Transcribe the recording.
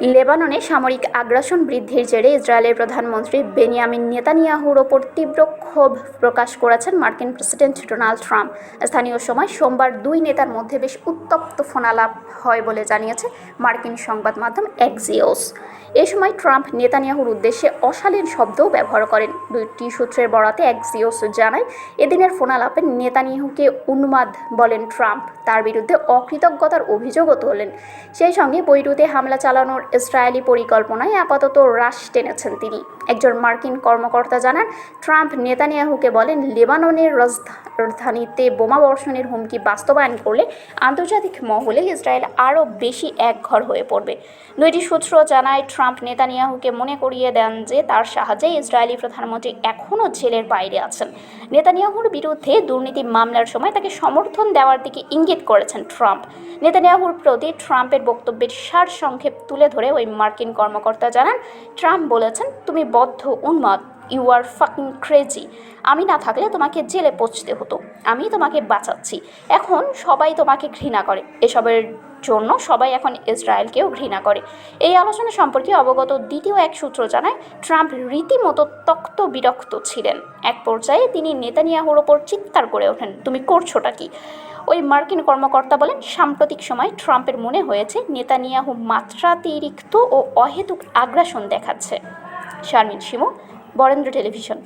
লেবাননে সামরিক আগ্রাসন বৃদ্ধির জেরে ইসরায়েলের প্রধানমন্ত্রী বেনিয়ামিন নেতানিয়াহুর ওপর তীব্র ক্ষোভ প্রকাশ করেছেন মার্কিন প্রেসিডেন্ট ডোনাল্ড ট্রাম্প। স্থানীয় সময় সোমবার দুই নেতার মধ্যে বেশ উত্তপ্ত ফোনালাপ হয় বলে জানিয়েছে মার্কিন সংবাদ মাধ্যম এক্সিওস। এ সময় ট্রাম্প নেতানিয়াহুর উদ্দেশ্যে অশালীন শব্দও ব্যবহার করেন। দুইটি সূত্রের বরাতে এক্সিওস জানায়, এদিনের ফোনালাপে নেতানিয়াহুকে উন্মাদ বলেন ট্রাম্প, তার বিরুদ্ধে অকৃতজ্ঞতার অভিযোগও তোলেন। সেই সঙ্গে বৈরুতে হামলা চালানোর ইসরায়েলি পরিকল্পনায় আপাতত রাশ টেনেছেন তিনি। একজন মার্কিন কর্মকর্তা জানান, ট্রাম্প নেতানিয়াহুকে বলেন, লেবাননের রাজধানীতে বোমা বর্ষণের হুমকি বাস্তবায়ন করলে আন্তর্জাতিক মহলে ইসরায়েল আরও বেশি একঘর হয়ে পড়বে। দুইটি সূত্র জানায়, ট্রাম্প নেতানিয়াহুকে মনে করিয়ে দেন যে তার সাহায্যে ইসরায়েলি প্রধানমন্ত্রী এখনও জেলের বাইরে আছেন। নেতানিয়াহুর বিরুদ্ধে দুর্নীতি মামলার সময় তাকে সমর্থন দেওয়ার দিকে ইঙ্গিত করেছেন ট্রাম্প। নেতানিয়াহুর প্রতি ট্রাম্পের বক্তব্যের সারসংক্ষেপ তুলে ধরে ওই মার্কিন কর্মকর্তা জানান, ট্রাম্প বলেছেন, তুমি বদ্ধ উন্মাদ, ইউ আর ফাকিং ক্রেজি। আমি না থাকলে তোমাকে জেলে পৌঁছতে হতো, আমি তোমাকে বাঁচাচ্ছি। এখন সবাই তোমাকে ঘৃণা করে, এসবের জন্য সবাই এখন ইসরায়েলকেও ঘৃণা করে। এই আলোচনা সম্পর্কে অবগত দ্বিতীয় এক সূত্র জানায়, ট্রাম্প রীতিমতো তক্ত বিরক্ত ছিলেন। এক পর্যায়ে তিনি নেতানিয়াহুর ওপর চিৎকার করে ওঠেন, তুমি করছোটা কি? ওই মার্কিন কর্মকর্তা বলেন, সাম্প্রতিক সময় ট্রাম্পের মনে হয়েছে নেতানিয়াহু মাত্রাতিরিক্ত ও অহেতুক আগ্রাসন দেখাচ্ছে। শারমিন শিমু, বরেন্দ্র টেলিভিশন।